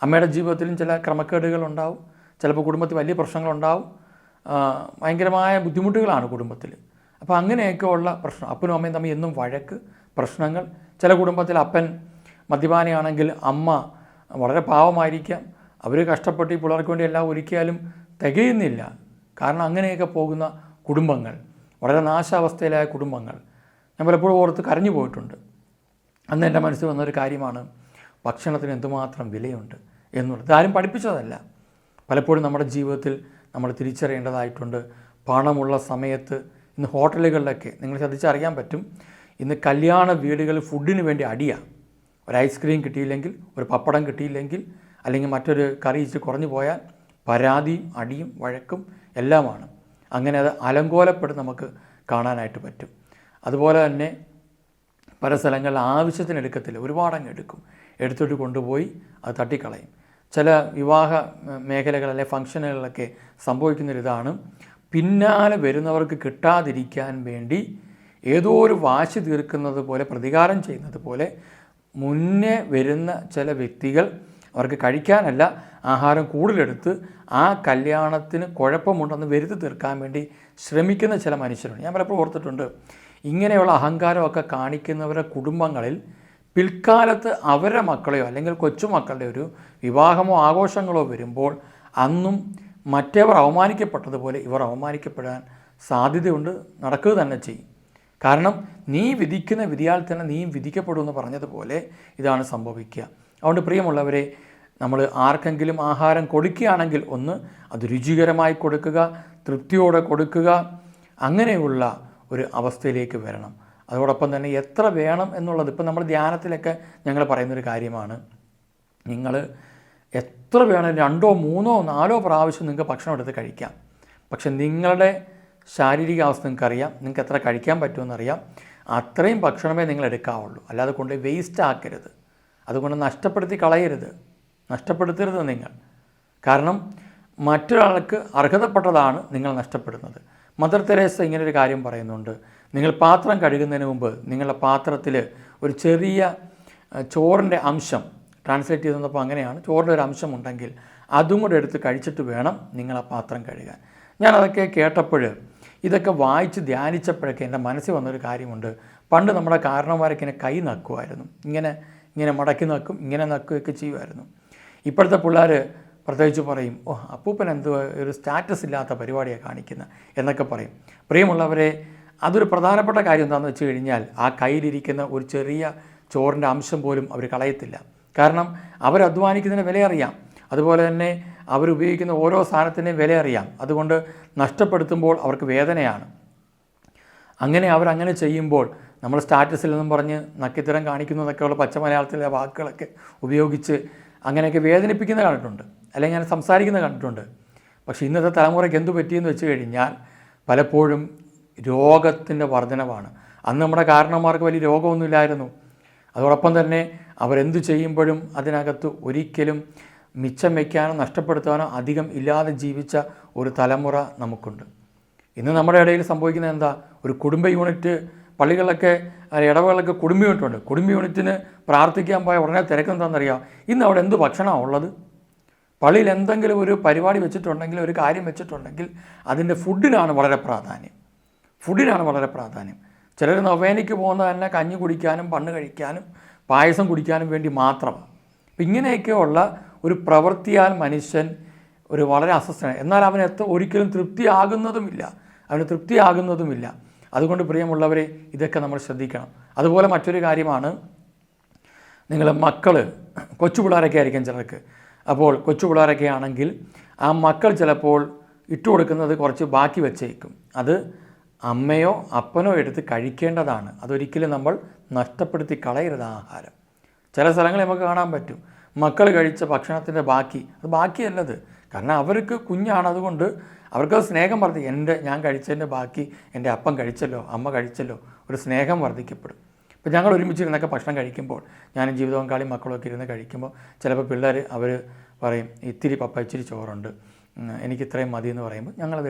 അമ്മയുടെ ജീവിതത്തിലും ചില ക്രമക്കേടുകളുണ്ടാവും, ചിലപ്പോൾ കുടുംബത്തിൽ വലിയ പ്രശ്നങ്ങളുണ്ടാവും, ഭയങ്കരമായ ബുദ്ധിമുട്ടുകളാണ് കുടുംബത്തിൽ. അപ്പോൾ അങ്ങനെയൊക്കെയുള്ള പ്രശ്നം, അപ്പനും അമ്മയും തമ്മിൽ എന്നും വഴക്ക്, പ്രശ്നങ്ങൾ. ചില കുടുംബത്തിൽ അപ്പൻ മദ്യപാനിയാണെങ്കിൽ അമ്മ വളരെ പാവമായിരിക്കാം, അവർ കഷ്ടപ്പെട്ട് ഈ പിള്ളേർക്ക് വേണ്ടി എല്ലാം ഒരുക്കിയാലും തികയുന്നില്ല. കാരണം അങ്ങനെയൊക്കെ പോകുന്ന കുടുംബങ്ങൾ, വളരെ നാശാവസ്ഥയിലായ കുടുംബങ്ങൾ ഞാൻ പലപ്പോഴും ഓർത്ത് കരഞ്ഞു പോയിട്ടുണ്ട്. അന്ന് എൻ്റെ മനസ്സിൽ വന്നൊരു കാര്യമാണ്, ഭക്ഷണത്തിന് എന്തുമാത്രം വിലയുണ്ട് എന്നുള്ളത്. ഇതാരും പഠിപ്പിച്ചതല്ല. പലപ്പോഴും നമ്മുടെ ജീവിതത്തിൽ നമ്മൾ തിരിച്ചറിയേണ്ടതായിട്ടുണ്ട്. പണമുള്ള സമയത്ത് ഇന്ന് ഹോട്ടലുകളിലൊക്കെ നിങ്ങൾ ശ്രദ്ധിച്ചറിയാൻ പറ്റും, ഇന്ന് കല്യാണ വീടുകളിൽ ഫുഡിന് വേണ്ടി അടിയാണ്. ഒരു ഐസ്ക്രീം കിട്ടിയില്ലെങ്കിൽ, ഒരു പപ്പടം കിട്ടിയില്ലെങ്കിൽ, അല്ലെങ്കിൽ മറ്റൊരു കറി ഇച്ചിരി കുറഞ്ഞു പോയാൽ പരാതിയും അടിയും വഴക്കും എല്ലാമാണ്. അങ്ങനെ അത് അലങ്കോലപ്പെട്ട് നമുക്ക് കാണാനായിട്ട് പറ്റും. അതുപോലെ തന്നെ പല സ്ഥലങ്ങളിൽ ആവശ്യത്തിന് എടുക്കത്തില്ല, ഒരുപാടങ്ങ് എടുത്തിട്ട് കൊണ്ടുപോയി അത് തട്ടിക്കളയും. ചില വിവാഹ മേഖലകളിലെ ഫംഗ്ഷനുകളിലൊക്കെ സംഭവിക്കുന്നൊരിതാണ്, പിന്നാലെ വരുന്നവർക്ക് കിട്ടാതിരിക്കാൻ വേണ്ടി ഏതോ ഒരു വാശി തീർക്കുന്നത് പോലെ, പ്രതികാരം ചെയ്യുന്നത് പോലെ മുന്നേ വരുന്ന ചില വ്യക്തികൾ അവർക്ക് കഴിക്കാനല്ല ആഹാരം കൂടുതലെടുത്ത് ആ കല്യാണത്തിന് കുഴപ്പമുണ്ടെന്ന് വരുത്തി തീർക്കാൻ വേണ്ടി ശ്രമിക്കുന്ന ചില മനുഷ്യരുണ്ട്. ഞാൻ പലപ്പോഴും ഓർത്തിട്ടുണ്ട്, ഇങ്ങനെയുള്ള അഹങ്കാരമൊക്കെ കാണിക്കുന്നവരുടെ കുടുംബങ്ങളിൽ പിൽക്കാലത്ത് അവരുടെ മക്കളെയോ അല്ലെങ്കിൽ കൊച്ചുമക്കളുടെ ഒരു വിവാഹമോ ആഘോഷങ്ങളോ വരുമ്പോൾ അന്നും മറ്റേവർ അവമാനിക്കപ്പെട്ടതുപോലെ ഇവർ അവമാനിക്കപ്പെടാൻ സാധ്യതയുണ്ട്, നടക്കുക തന്നെ ചെയ്യും. കാരണം നീ വിധിക്കുന്ന വിധിയാൽ തന്നെ നീയും വിധിക്കപ്പെടുമെന്ന് പറഞ്ഞതുപോലെ ഇതാണ് സംഭവിക്കുക. അതുകൊണ്ട് പ്രിയമുള്ളവരെ, നമ്മൾ ആർക്കെങ്കിലും ആഹാരം കൊടുക്കുകയാണെങ്കിൽ ഒന്ന് അത് രുചികരമായി കൊടുക്കുക, തൃപ്തിയോടെ കൊടുക്കുക, അങ്ങനെയുള്ള ഒരു അവസ്ഥയിലേക്ക് വരണം. അതോടൊപ്പം തന്നെ എത്ര വേണം എന്നുള്ളത് ഇപ്പം നമ്മൾ ധ്യാനത്തിലൊക്കെ ഞങ്ങൾ പറയുന്നൊരു കാര്യമാണ്. നിങ്ങൾ എത്ര വേണം, 2, 3, 4 പ്രാവശ്യം നിങ്ങൾക്ക് ഭക്ഷണം എടുത്ത് കഴിക്കാം. പക്ഷെ നിങ്ങളുടെ ശാരീരിക അവസ്ഥ നിങ്ങൾക്കറിയാം, നിങ്ങൾക്ക് എത്ര കഴിക്കാൻ പറ്റുമെന്നറിയാം. അത്രയും ഭക്ഷണമേ നിങ്ങൾ എടുക്കാവുള്ളൂ. അല്ലാതെ കൊണ്ട് വേസ്റ്റ് ആക്കരുത്, അതുകൊണ്ട് നഷ്ടപ്പെടുത്തരുത് നിങ്ങൾ. കാരണം മറ്റൊരാൾക്ക് അർഹതപ്പെട്ടതാണ് നിങ്ങൾ നഷ്ടപ്പെടുന്നത്. മദർ തെരേസ ഇങ്ങനൊരു കാര്യം പറയുന്നുണ്ട്. നിങ്ങൾ പാത്രം കഴുകുന്നതിന് മുമ്പ് നിങ്ങളുടെ പാത്രത്തിൽ ഒരു ചെറിയ ചോറിൻ്റെ അംശം, ട്രാൻസ്ലേറ്റ് ചെയ്ത് തന്നപ്പോൾ അങ്ങനെയാണ്, ചോറിൻ്റെ ഒരു അംശം ഉണ്ടെങ്കിൽ അതും കൂടെ എടുത്ത് കഴിച്ചിട്ട് വേണം നിങ്ങൾ ആ പാത്രം കഴുകാൻ. ഞാനതൊക്കെ കേട്ടപ്പോൾ, ഇതൊക്കെ വായിച്ച് ധ്യാനിച്ചപ്പോഴൊക്കെ എൻ്റെ മനസ്സിൽ വന്നൊരു കാര്യമുണ്ട്. പണ്ട് നമ്മുടെ കാരണവന്മാരൊക്കെ ഇങ്ങനെ കൈ നക്കുമായിരുന്നു, ഇങ്ങനെ മടക്കി നക്കും, ഇങ്ങനെ നക്കുകയൊക്കെ ചെയ്യുമായിരുന്നു. ഇപ്പോഴത്തെ പിള്ളേർ പ്രത്യേകിച്ച് പറയും, അപ്പൂപ്പൻ എന്തോ ഒരു സ്റ്റാറ്റസ് ഇല്ലാത്ത പരിപാടിയാണ് കാണിക്കുന്നത് എന്നൊക്കെ പറയും. പ്രിയമുള്ളവരെ, അതൊരു പ്രധാനപ്പെട്ട കാര്യം എന്താണെന്ന് വെച്ച് കഴിഞ്ഞാൽ, ആ കയ്യിലിരിക്കുന്ന ഒരു ചെറിയ ചോറിൻ്റെ അംശം പോലും അവർ കളയത്തില്ല. കാരണം അവരധ്വാനിക്കുന്നതിന് വില അറിയാം, അതുപോലെ തന്നെ അവരുപയോഗിക്കുന്ന ഓരോ സാധനത്തിൻ്റെയും വില അറിയാം. അതുകൊണ്ട് നഷ്ടപ്പെടുത്തുമ്പോൾ അവർക്ക് വേദനയാണ്. അവരങ്ങനെ ചെയ്യുമ്പോൾ നമ്മൾ സ്റ്റാറ്റസിൽ നിന്നും പറഞ്ഞ് നക്കിത്തരം കാണിക്കുന്നതൊക്കെയുള്ള പച്ച മലയാളത്തിലെ വാക്കുകളൊക്കെ ഉപയോഗിച്ച് അങ്ങനെയൊക്കെ വേദനിപ്പിക്കുന്ന കണ്ടിട്ടുണ്ട്, അല്ലെങ്കിൽ അങ്ങനെ സംസാരിക്കുന്ന കണ്ടിട്ടുണ്ട്. പക്ഷേ ഇന്നത്തെ തലമുറയ്ക്ക് എന്തു പറ്റിയെന്ന് വെച്ച് കഴിഞ്ഞാൽ പലപ്പോഴും രോഗത്തിൻ്റെ വർധനവാണ്. അന്ന് നമ്മുടെ കാരണന്മാർക്ക് വലിയ രോഗമൊന്നുമില്ലായിരുന്നു. അതോടൊപ്പം തന്നെ അവരെന്തു ചെയ്യുമ്പോഴും അതിനകത്ത് ഒരിക്കലും മിച്ചം വയ്ക്കാനോ നഷ്ടപ്പെടുത്താനോ അധികം ഇല്ലാതെ ജീവിച്ച ഒരു തലമുറ നമുക്കുണ്ട്. ഇന്ന് നമ്മുടെ ഇടയിൽ സംഭവിക്കുന്നത് എന്താ? ഒരു കുടുംബ യൂണിറ്റ്, പള്ളികളിലൊക്കെ ഇടവകളിലൊക്കെ കുടുംബ യൂണിറ്റുണ്ട്. കുടുംബ യൂണിറ്റിന് പ്രാർത്ഥിക്കാൻ പോയ ഉടനെ തിരക്കെന്താണെന്നറിയാം, ഇന്ന് അവിടെ എന്ത് ഭക്ഷണമാണ് ഉള്ളത്? പള്ളിയിൽ എന്തെങ്കിലും ഒരു പരിപാടി വെച്ചിട്ടുണ്ടെങ്കിൽ, ഒരു കാര്യം വെച്ചിട്ടുണ്ടെങ്കിൽ അതിൻ്റെ ഫുഡിനാണ് വളരെ പ്രാധാന്യം. ചിലർ നൊവേനയ്ക്ക് പോകുന്നത് തന്നെ കഞ്ഞി കുടിക്കാനും പണ്ണ് കഴിക്കാനും പായസം കുടിക്കാനും വേണ്ടി മാത്രമാണ്. അപ്പം ഇങ്ങനെയൊക്കെയുള്ള ഒരു പ്രവൃത്തിയാൽ മനുഷ്യൻ ഒരു വളരെ അസ്വസ്ഥനാണ്. എന്നാൽ അവന് ഒരിക്കലും തൃപ്തിയാകുന്നതുമില്ല. അതുകൊണ്ട് പ്രിയമുള്ളവരെ, ഇതൊക്കെ നമ്മൾ ശ്രദ്ധിക്കണം. അതുപോലെ മറ്റൊരു കാര്യമാണ്, നിങ്ങൾ മക്കൾ, കൊച്ചു പിള്ളേരൊക്കെ ആയിരിക്കും ചിലർക്ക്. അപ്പോൾ കൊച്ചു പിള്ളേരൊക്കെ ആണെങ്കിൽ ആ മക്കൾ ചിലപ്പോൾ ഇട്ടുകൊടുക്കുന്നത് കുറച്ച് ബാക്കി വെച്ചേക്കും. അത് അമ്മയോ അപ്പനോ എടുത്ത് കഴിക്കേണ്ടതാണ്. അതൊരിക്കലും നമ്മൾ നഷ്ടപ്പെടുത്തി കളയരുത് ആഹാരം. ചില സ്ഥലങ്ങളിൽ നമുക്ക് കാണാൻ പറ്റും, മക്കൾ കഴിച്ച ഭക്ഷണത്തിൻ്റെ അത് ബാക്കിയല്ലത്. കാരണം അവർക്ക് കുഞ്ഞാണ്, അതുകൊണ്ട് അവർക്കത് സ്നേഹം ഞാൻ കഴിച്ചതിൻ്റെ ബാക്കി എൻ്റെ അപ്പം കഴിച്ചല്ലോ, അമ്മ കഴിച്ചല്ലോ, ഒരു സ്നേഹം വർദ്ധിക്കപ്പെടും. ഇപ്പോൾ ഞങ്ങൾ ഒരുമിച്ചിരുന്നൊക്കെ ഭക്ഷണം കഴിക്കുമ്പോൾ, ഞാനും ജീവിത പങ്കാളി മക്കളൊക്കെ ഇരുന്ന് കഴിക്കുമ്പോൾ ചിലപ്പോൾ പിള്ളേർ അവർ പറയും, ഇത്തിരി ഇച്ചിരി ചോറുണ്ട്, എനിക്ക് ഇത്രയും മതി എന്ന് പറയുമ്പോൾ ഞങ്ങളത്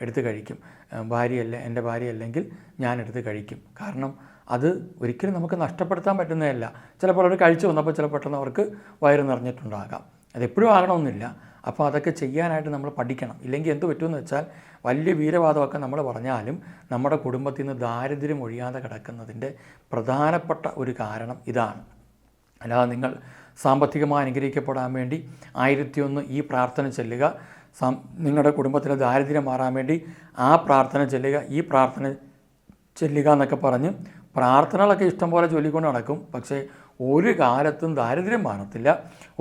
എടുത്ത് കഴിക്കും. എൻ്റെ ഭാര്യ അല്ലെങ്കിൽ ഞാൻ എടുത്ത് കഴിക്കും. കാരണം അത് ഒരിക്കലും നമുക്ക് നഷ്ടപ്പെടുത്താൻ പറ്റുന്നതല്ല. ചിലപ്പോൾ അവർ കഴിച്ചു വന്നപ്പോൾ പെട്ടെന്ന് അവർക്ക് വയറ് നിറഞ്ഞിട്ടുണ്ടാകാം. അതെപ്പോഴും ആകണമെന്നില്ല. അപ്പോൾ അതൊക്കെ ചെയ്യാനായിട്ട് നമ്മൾ പഠിക്കണം. ഇല്ലെങ്കിൽ എന്ത് പറ്റുമെന്ന് വെച്ചാൽ, വലിയ വീരവാദമൊക്കെ നമ്മൾ പറഞ്ഞാലും നമ്മുടെ കുടുംബത്തിൽ നിന്ന് ദാരിദ്ര്യം ഒഴിയാതെ കിടക്കുന്നതിൻ്റെ പ്രധാനപ്പെട്ട ഒരു കാരണം ഇതാണ്. അല്ലാതെ നിങ്ങൾ സാമ്പത്തികമായി അനുഗ്രഹിക്കപ്പെടാൻ വേണ്ടി 1001 ഈ പ്രാർത്ഥന ചൊല്ലുക, നിങ്ങളുടെ കുടുംബത്തിലെ ദാരിദ്ര്യം മാറാൻ വേണ്ടി ആ പ്രാർത്ഥന ചൊല്ലുക, ഈ പ്രാർത്ഥന ചൊല്ലുക എന്നൊക്കെ പറഞ്ഞ് പ്രാർത്ഥനകളൊക്കെ ഇഷ്ടം പോലെ ചൊല്ലിക്കൊണ്ട് നടക്കും. പക്ഷേ ഒരു കാലത്തും ദാരിദ്ര്യം മാറത്തില്ല.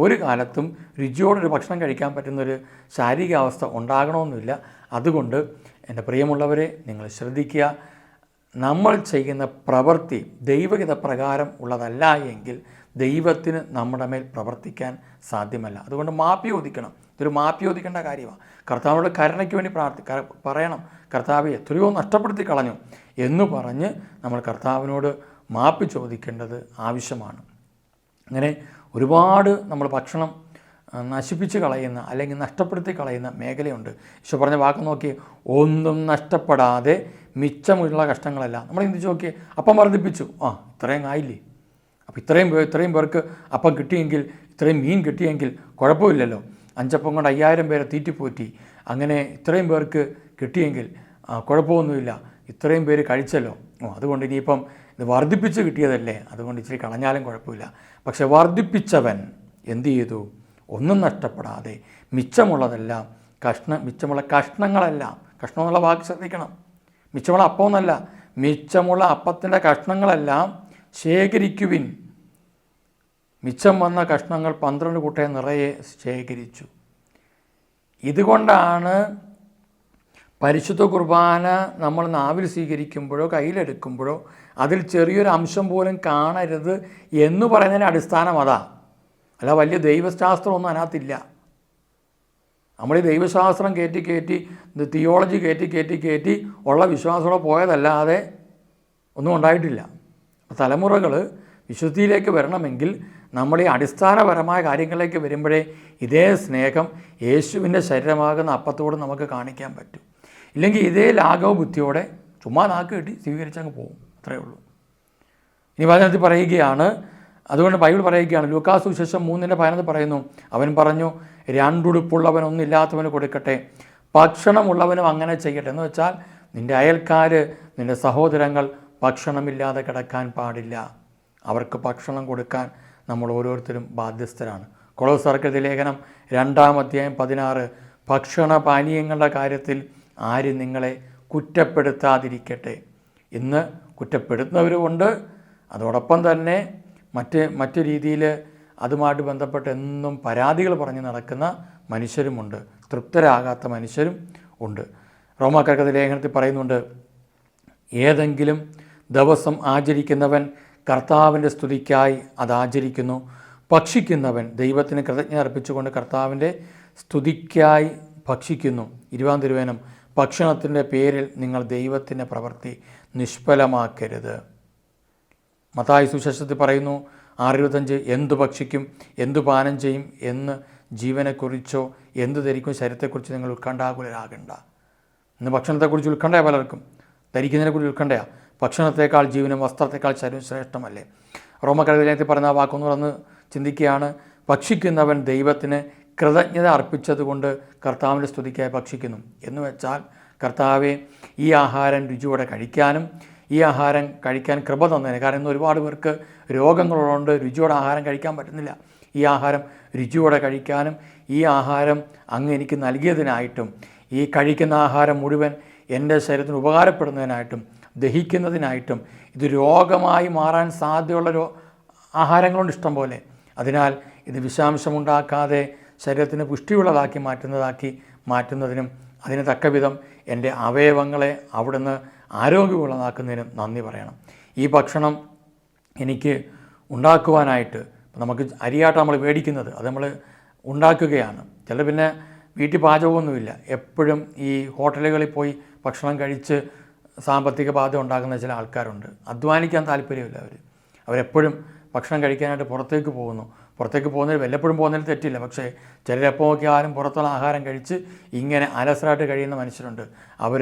ഒരു കാലത്തും രുചിയോടൊരു ഭക്ഷണം കഴിക്കാൻ പറ്റുന്നൊരു ശാരീരികാവസ്ഥ ഉണ്ടാകണമെന്നില്ല. അതുകൊണ്ട് എൻ്റെ പ്രിയമുള്ളവരെ, നിങ്ങൾ ശ്രദ്ധിക്കുക, നമ്മൾ ചെയ്യുന്ന പ്രവൃത്തി ദൈവഹിത പ്രകാരം ഉള്ളതല്ല എങ്കിൽ ദൈവത്തിന് നമ്മുടെ മേൽ പ്രവർത്തിക്കാൻ സാധ്യമല്ല. അതുകൊണ്ട് മാപ്പ് ചോദിക്കണം. ഇതൊരു മാപ്പ് ചോദിക്കേണ്ട കാര്യമാണ്. കർത്താവിനോട് കരുണയ്ക്ക് വേണ്ടി പറയണം, കർത്താവെ എത്രയോ നഷ്ടപ്പെടുത്തി കളഞ്ഞു എന്ന് പറഞ്ഞ് നമ്മൾ കർത്താവിനോട് മാപ്പ് ചോദിക്കേണ്ടത് ആവശ്യമാണ്. അങ്ങനെ ഒരുപാട് നമ്മൾ ഭക്ഷണം നശിപ്പിച്ച് കളയുന്ന അല്ലെങ്കിൽ നഷ്ടപ്പെടുത്തി കളയുന്ന മേഖലയുണ്ട്. ഈശോ പറഞ്ഞ വാക്ക് നോക്കി, ഒന്നും നഷ്ടപ്പെടാതെ മിച്ചമുള്ള കഷ്ടങ്ങളെല്ലാം. നമ്മൾ ചിന്തിച്ച് നോക്കിയേ, അപ്പം വർദ്ധിപ്പിച്ചു, ഇത്രയും ആയില്ലേ? അപ്പോൾ ഇത്രയും പേർക്ക് അപ്പം കിട്ടിയെങ്കിൽ, ഇത്രയും മീൻ കിട്ടിയെങ്കിൽ കുഴപ്പമില്ലല്ലോ. 5 അപ്പം കൊണ്ട് 5000 പേരെ തീറ്റിപ്പോറ്റി. അങ്ങനെ ഇത്രയും പേർക്ക് കിട്ടിയെങ്കിൽ കുഴപ്പമൊന്നുമില്ല, ഇത്രയും പേര് കഴിച്ചല്ലോ. അതുകൊണ്ട് ഇനിയിപ്പം ഇത് വർദ്ധിപ്പിച്ച് കിട്ടിയതല്ലേ, അതുകൊണ്ട് ഇച്ചിരി കളഞ്ഞാലും കുഴപ്പമില്ല. പക്ഷെ വർദ്ധിപ്പിച്ചവൻ എന്തു ചെയ്തു? ഒന്നും നഷ്ടപ്പെടാതെ മിച്ചമുള്ളതെല്ലാം മിച്ചമുള്ള കഷ്ണങ്ങളെല്ലാം, കഷ്ണം എന്നുള്ള വാക്ക് ശ്രദ്ധിക്കണം, മിച്ചമുള്ള അപ്പമൊന്നല്ല, മിച്ചമുള്ള അപ്പത്തിൻ്റെ കഷ്ണങ്ങളെല്ലാം ശേഖരിക്കുവിൻ. മിച്ചം വന്ന കഷ്ണങ്ങൾ 12 കൂട്ടയെ നിറയെ ശേഖരിച്ചു. ഇതുകൊണ്ടാണ് പരിശുദ്ധ കുർബാന നമ്മൾ നാവിൽ സ്വീകരിക്കുമ്പോഴോ കയ്യിലെടുക്കുമ്പോഴോ അതിൽ ചെറിയൊരു അംശം പോലും കാണരുത് എന്ന് പറയുന്നതിൻ്റെ അടിസ്ഥാനം അതാ. അല്ല വലിയ ദൈവശാസ്ത്രമൊന്നും അതിനകത്തില്ല. നമ്മൾ ഈ ദൈവശാസ്ത്രം കയറ്റി തിയോളജി കയറ്റി ഉള്ള വിശ്വാസത്തോടെ പോയതല്ലാതെ ഒന്നും ഉണ്ടായിട്ടില്ല. തലമുറകൾ വിശുദ്ധിയിലേക്ക് വരണമെങ്കിൽ നമ്മൾ ഈ അടിസ്ഥാനപരമായ കാര്യങ്ങളിലേക്ക് വരുമ്പോഴേ ഇതേ സ്നേഹം യേശുവിൻ്റെ ശരീരമാകുന്ന അപ്പത്തോട് നമുക്ക് കാണിക്കാൻ പറ്റും. ഇല്ലെങ്കിൽ ഇതേ ലാഘവ ബുദ്ധിയോടെ ചുമ്മാ നാക്ക് കെട്ടി സ്വീകരിച്ചങ്ങ് പോകും. അത്രയേ ഉള്ളൂ. ഇനി വചനത്തിൽ പറയുകയാണ്, അതുകൊണ്ട് ബൈബിൾ പറയുകയാണ്, ലൂക്കാ സുവിശേഷം 3:15 പറയുന്നു, അവൻ പറഞ്ഞു, രണ്ടുടുപ്പുള്ളവൻ ഒന്നില്ലാത്തവന് കൊടുക്കട്ടെ, ഭക്ഷണമുള്ളവനും അങ്ങനെ ചെയ്യട്ടെ. എന്ന് വെച്ചാൽ നിൻ്റെ അയൽക്കാർ, നിൻ്റെ സഹോദരങ്ങൾ ഭക്ഷണമില്ലാതെ കിടക്കാൻ പാടില്ല. അവർക്ക് ഭക്ഷണം കൊടുക്കാൻ നമ്മൾ ഓരോരുത്തരും ബാധ്യസ്ഥരാണ്. കൊളോസ്യർക്കെഴുതിയ ലേഖനം 2:16 ഭക്ഷണപാനീയങ്ങളുടെ കാര്യത്തിൽ ആരും നിങ്ങളെ കുറ്റപ്പെടുത്താതിരിക്കട്ടെ. ഇന്ന് കുറ്റപ്പെടുത്തുന്നവരുമുണ്ട്, അതോടൊപ്പം തന്നെ മറ്റ് രീതിയിൽ അതുമായിട്ട് ബന്ധപ്പെട്ട് എന്നും പരാതികൾ പറഞ്ഞ് നടക്കുന്ന മനുഷ്യരുമുണ്ട്, തൃപ്തരാകാത്ത മനുഷ്യരും ഉണ്ട്. റോമാക്കാർക്കെഴുതിയ ലേഖനത്തിൽ പറയുന്നുണ്ട്, ഏതെങ്കിലും ദിവസം ആചരിക്കുന്നവൻ കർത്താവിൻ്റെ സ്തുതിക്കായി അത് ആചരിക്കുന്നു, ഭക്ഷിക്കുന്നവൻ ദൈവത്തിന് കൃതജ്ഞത അർപ്പിച്ചുകൊണ്ട് കർത്താവിൻ്റെ സ്തുതിക്കായി ഭക്ഷിക്കുന്നു. 20 തിരുവചനം, ഭക്ഷണത്തിൻ്റെ പേരിൽ നിങ്ങൾ ദൈവത്തിൻ്റെ പ്രവൃത്തി നിഷ്ഫലമാക്കരുത്. മത്തായി സുവിശേഷത്തിൽ പറയുന്നു 6:25 എന്തു ഭക്ഷിക്കും, എന്തു പാനം ചെയ്യും എന്ന് ജീവനെക്കുറിച്ചോ എന്തു ധരിക്കും ശരീരത്തെക്കുറിച്ച് നിങ്ങൾ ഉത്കണ്ഠാകുലരാകണ്ട. ഇന്ന് ഭക്ഷണത്തെക്കുറിച്ച് ഉത്കണ്ഠയാണ് പലർക്കും, ധരിക്കുന്നതിനെക്കുറിച്ച് ഉത്കണ്ഠയാണ്. ഭക്ഷണത്തേക്കാൾ ജീവനും വസ്ത്രത്തേക്കാൾ ശരീരം ശ്രേഷ്ഠമല്ലേ. റോമക്കാർക്കെഴുതിയ പറയുന്ന ആ വാക്കൊന്നു പറഞ്ഞ് ചിന്തിക്കുകയാണ്, ഭക്ഷിക്കുന്നവൻ ദൈവത്തിന് കൃതജ്ഞത അർപ്പിച്ചതുകൊണ്ട് കർത്താവിൻ്റെ സ്തുതിക്കായി ഭക്ഷിക്കുന്നു. എന്ന് വെച്ചാൽ കർത്താവെ ഈ ആഹാരം രുചിയോടെ കഴിക്കാനും ഈ ആഹാരം കഴിക്കാൻ കൃപ തന്നതിന്. കാരണം ഇന്ന് ഒരുപാട് പേർക്ക് രോഗങ്ങളുള്ളതുകൊണ്ട് രുചിയോടെ ആഹാരം കഴിക്കാൻ പറ്റുന്നില്ല. ഈ ആഹാരം രുചിയോടെ കഴിക്കാനും ഈ ആഹാരം അങ്ങ് എനിക്ക് നൽകിയതിനായിട്ടും ഈ കഴിക്കുന്ന ആഹാരം മുഴുവൻ എൻ്റെ ശരീരത്തിന് ഉപകാരപ്പെടുന്നതിനായിട്ടും ദഹിക്കുന്നതിനായിട്ടും ഇത് രോഗമായി മാറാൻ സാധ്യതയുള്ള ആഹാരങ്ങളുണ്ട് ഇഷ്ടം പോലെ. അതിനാൽ ഇത് വിഷാംശമുണ്ടാക്കാതെ ശരീരത്തിന് പുഷ്ടിയുള്ളതാക്കി മാറ്റുന്നതിനും അതിന് തക്കവിധം എൻ്റെ അവയവങ്ങളെ അവിടുന്ന് ആരോഗ്യമുള്ളതാക്കുന്നതിനും നന്ദി പറയണം. ഈ ഭക്ഷണം എനിക്ക് ഉണ്ടാക്കുവാനായിട്ട് നമുക്ക് അരിയാട്ടം നമ്മൾ മേടിക്കുന്നത് അത് നമ്മൾ ഉണ്ടാക്കുകയാണ്. ചിലർ പിന്നെ വീട്ടിൽ പാചകമൊന്നുമില്ല, എപ്പോഴും ഈ ഹോട്ടലുകളിൽ പോയി ഭക്ഷണം കഴിച്ച് സാമ്പത്തിക ബാധ ഉണ്ടാകുന്ന ചില ആൾക്കാരുണ്ട്. അധ്വാനിക്കാൻ താല്പര്യമില്ല അവരെപ്പോഴും ഭക്ഷണം കഴിക്കാനായിട്ട് പുറത്തേക്ക് പോകുന്നതിൽ വല്ലപ്പോഴും പോകുന്നതിൽ തെറ്റില്ല. പക്ഷേ ചിലരെപ്പോൾ നോക്കിയാലും പുറത്തുള്ള ആഹാരം കഴിച്ച് ഇങ്ങനെ അലസരായിട്ട് കഴിയുന്ന മനുഷ്യരുണ്ട്. അവർ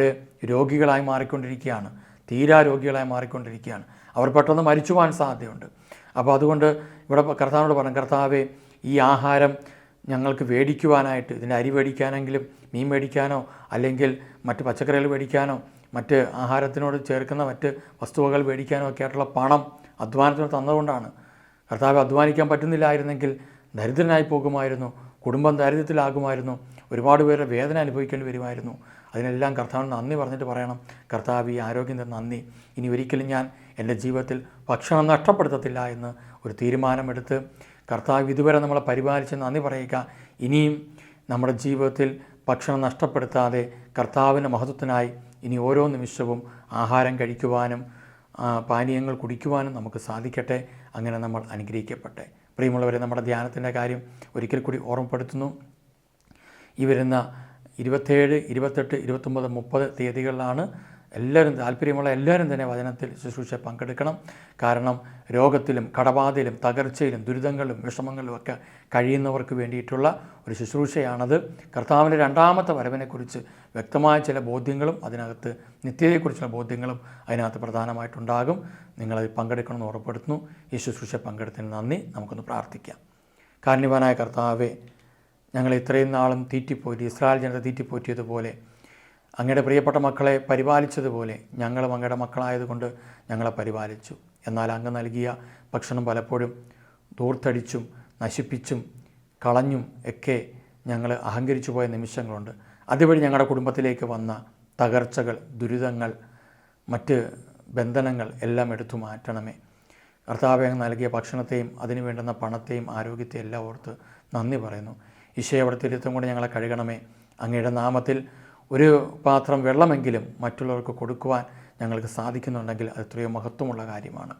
രോഗികളായി മാറിക്കൊണ്ടിരിക്കുകയാണ്, തീരാ രോഗികളായി മാറിക്കൊണ്ടിരിക്കുകയാണ്. അവർ പെട്ടെന്ന് മരിച്ചു പോകാൻ സാധ്യതയുണ്ട്. അപ്പോൾ അതുകൊണ്ട് ഇവിടെ കർത്താവിനോട് പറഞ്ഞു, കർത്താവേ ഈ ആഹാരം ഞങ്ങൾക്ക് മേടിക്കുവാനായിട്ട്, ഇതിൻ്റെ അരി മേടിക്കാനെങ്കിലും മീൻ മേടിക്കാനോ അല്ലെങ്കിൽ മറ്റ് പച്ചക്കറികൾ മേടിക്കാനോ മറ്റ് ആഹാരത്തിനോട് ചേർക്കുന്ന മറ്റ് വസ്തുവകൾ മേടിക്കാനോ ഒക്കെ ആയിട്ടുള്ള പണം അധ്വാനത്തിന് തന്നതുകൊണ്ടാണ്. കർത്താവ് അധ്വാനിക്കാൻ പറ്റുന്നില്ലായിരുന്നെങ്കിൽ ദരിദ്രനായി പോകുമായിരുന്നു, കുടുംബം ദാരിദ്ര്യത്തിലാകുമായിരുന്നു, ഒരുപാട് പേരുടെ വേദന അനുഭവിക്കേണ്ടി വരുമായിരുന്നു. അതിനെല്ലാം കർത്താവിന് നന്ദി പറഞ്ഞിട്ട് പറയണം, കർത്താവ് ഈ ആരോഗ്യത്തിന് നന്ദി, ഇനി ഒരിക്കലും ഞാൻ എൻ്റെ ജീവിതത്തിൽ ഭക്ഷണം നഷ്ടപ്പെടുത്തത്തില്ല എന്ന് ഒരു തീരുമാനമെടുത്ത് കർത്താവ് ഇതുവരെ നമ്മളെ പരിപാലിച്ച് നന്ദി പറയുക. ഇനിയും നമ്മുടെ ജീവിതത്തിൽ ഭക്ഷണം നഷ്ടപ്പെടുത്താതെ കർത്താവിൻ്റെ മഹത്വത്തിനായി ഇനി ഓരോ നിമിഷവും ആഹാരം കഴിക്കുവാനും പാനീയങ്ങൾ കുടിക്കുവാനും നമുക്ക് സാധിക്കട്ടെ. അങ്ങനെ നമ്മൾ അനുഗ്രഹിക്കട്ടെ. പ്രിയമുള്ളവരെ, നമ്മുടെ ധ്യാനത്തിൻ്റെ കാര്യം ഒരിക്കൽ കൂടി ഓർമ്മപ്പെടുത്തുന്നു. ഈ വരുന്ന 27, 28, 29, 30 തീയതികളിലാണ് എല്ലാവരും താല്പര്യമുള്ള എല്ലാവരും തന്നെ വചനത്തിൽ ശുശ്രൂഷ പങ്കെടുക്കണം. കാരണം രോഗത്തിലും കടബാധയിലും തകർച്ചയിലും ദുരിതങ്ങളിലും വിഷമങ്ങളിലും ഒക്കെ കഴിയുന്നവർക്ക് വേണ്ടിയിട്ടുള്ള ഒരു ശുശ്രൂഷയാണത്. കർത്താവിൻ്റെ രണ്ടാമത്തെ വരവിനെക്കുറിച്ച് വ്യക്തമായ ചില ബോധ്യങ്ങളും അതിനകത്ത് നിത്യതയെക്കുറിച്ചുള്ള ബോധ്യങ്ങളും അതിനകത്ത് പ്രധാനമായിട്ടുണ്ടാകും. നിങ്ങളത് പങ്കെടുക്കണമെന്ന് ഉറപ്പെടുത്തുന്നു. ഈ ശുശ്രൂഷ പങ്കെടുത്തതിന് നന്ദി. നമുക്കൊന്ന് പ്രാർത്ഥിക്കാം. കാരുണ്യവാനായ കർത്താവേ, ഞങ്ങൾ ഇത്രയും നാളും ഇസ്രായേൽ ജനത തീറ്റിപ്പോറ്റിയതുപോലെ അങ്ങയുടെ പ്രിയപ്പെട്ട മക്കളെ പരിപാലിച്ചതുപോലെ ഞങ്ങളും അങ്ങയുടെ മക്കളായതുകൊണ്ട് ഞങ്ങളെ പരിപാലിച്ചു. എന്നാൽ അങ്ങ് നൽകിയ ഭക്ഷണം പലപ്പോഴും ദൂർത്തടിച്ചും നശിപ്പിച്ചും കളഞ്ഞും ഒക്കെ ഞങ്ങൾ അഹങ്കരിച്ചു പോയ നിമിഷങ്ങളുണ്ട്. അതുവഴി ഞങ്ങളുടെ കുടുംബത്തിലേക്ക് വന്ന തകർച്ചകൾ, ദുരിതങ്ങൾ, മറ്റ് ബന്ധനങ്ങൾ എല്ലാം എടുത്തു മാറ്റണമേ. കർത്താവേ, അങ്ങ് നൽകിയ ഭക്ഷണത്തെയും അതിനു വേണ്ടുന്ന പണത്തെയും ആരോഗ്യത്തെയും എല്ലാം ഓർത്ത് നന്ദി പറയുന്നു. ഈശോയെ, അവിടെ തിരുത്തം കൊണ്ട് ഞങ്ങളെ കഴുകണമേ. അങ്ങയുടെ നാമത്തിൽ ഒരു പാത്രം വെള്ളമെങ്കിലും മറ്റുള്ളവർക്ക് കൊടുക്കുവാൻ ഞങ്ങൾക്ക് സാധിക്കുന്നുണ്ടെങ്കിൽ അത് എത്രയോ മഹത്വമുള്ള കാര്യമാണ്.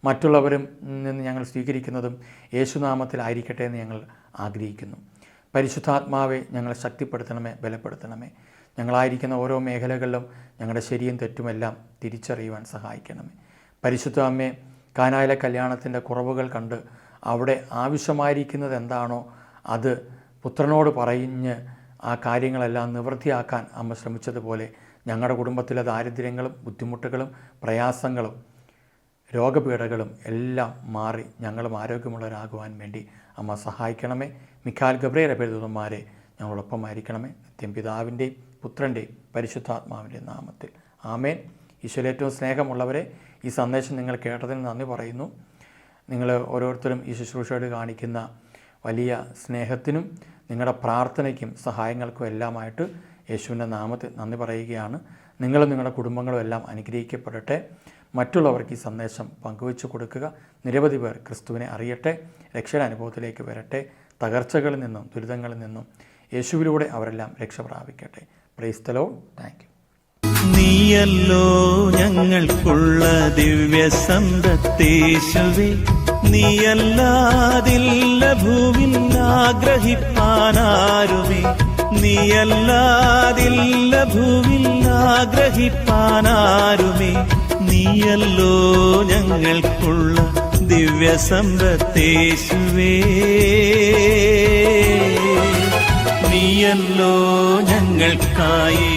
മറ്റുള്ളവരും നിന്ന് ഞങ്ങൾ സ്വീകരിക്കുന്നതും യേശുനാമത്തിലായിരിക്കട്ടെ എന്ന് ഞങ്ങൾ ആഗ്രഹിക്കുന്നു. പരിശുദ്ധാത്മാവെ ഞങ്ങളെ ശക്തിപ്പെടുത്തണമേ, ബലപ്പെടുത്തണമേ. ഞങ്ങളായിരിക്കുന്ന ഓരോ മേഖലകളിലും ഞങ്ങളുടെ ശരിയും തെറ്റുമെല്ലാം തിരിച്ചറിയുവാൻ സഹായിക്കണമേ. പരിശുദ്ധ അമ്മേ, കാനായിലെ കല്യാണത്തിൻ്റെ കുറവുകൾ കണ്ട് അവിടെ ആവശ്യമായിരിക്കുന്നത് എന്താണോ അത് പുത്രനോട് പറഞ്ഞ് ആ കാര്യങ്ങളെല്ലാം നിവൃത്തിയാക്കാൻ അമ്മ ശ്രമിച്ചതുപോലെ ഞങ്ങളുടെ കുടുംബത്തിലെ ദാരിദ്ര്യങ്ങളും ബുദ്ധിമുട്ടുകളും പ്രയാസങ്ങളും രോഗപീഠകളും എല്ലാം മാറി ഞങ്ങളും ആരോഗ്യമുള്ളവരാകുവാൻ വേണ്ടി അമ്മ സഹായിക്കണമേ. മിഖാൽ ഗബ്രിയേൽ അപരിദൂതന്മാരെ ഞങ്ങളോടൊപ്പമായിരിക്കണമേ. നിത്യം പിതാവിൻ്റെയും പുത്രൻ്റെയും പരിശുദ്ധാത്മാവിൻ്റെയും നാമത്തിൽ ആമേൻ. ഈശോയിൽ ഏറ്റവും സ്നേഹമുള്ളവരെ, ഈ സന്ദേശം നിങ്ങൾ കേട്ടതിന് നന്ദി പറയുന്നു. നിങ്ങൾ ഓരോരുത്തരും ഈ ശുശ്രൂഷയോട് കാണിക്കുന്ന വലിയ സ്നേഹത്തിനും നിങ്ങളുടെ പ്രാർത്ഥനയ്ക്കും സഹായങ്ങൾക്കും എല്ലാമായിട്ട് യേശുവിൻ്റെ നാമത്തിൽ നന്ദി പറയുകയാണ്. നിങ്ങളും നിങ്ങളുടെ കുടുംബങ്ങളും എല്ലാം അനുഗ്രഹിക്കപ്പെടട്ടെ. മറ്റുള്ളവർക്ക് ഈ സന്ദേശം പങ്കുവെച്ചു കൊടുക്കുക. നിരവധി പേർ ക്രിസ്തുവിനെ അറിയട്ടെ, രക്ഷയുടെ അനുഭവത്തിലേക്ക് വരട്ടെ. തകർച്ചകളിൽ നിന്നും ദുരിതങ്ങളിൽ നിന്നും യേശുവിലൂടെ അവരെല്ലാം രക്ഷ പ്രാപിക്കട്ടെ. Praise the lord. Thank you. നീയല്ലോ ഞങ്ങൾക്കുള്ള ദിവ്യ സമ്പത്തേശുവേ, നീയല്ലാതില്ല ഭൂവിൽ ആഗ്രഹിപ്പാനാരുമേ, നീയല്ലാതില്ല ഭൂവിൽ ആഗ്രഹിപ്പാനാരുമേ. നീയല്ലോ ഞങ്ങൾക്കുള്ള ദിവ്യ സമ്പത്തേശുവേ, നീയല്ലോ ഞങ്ങൾക്കായി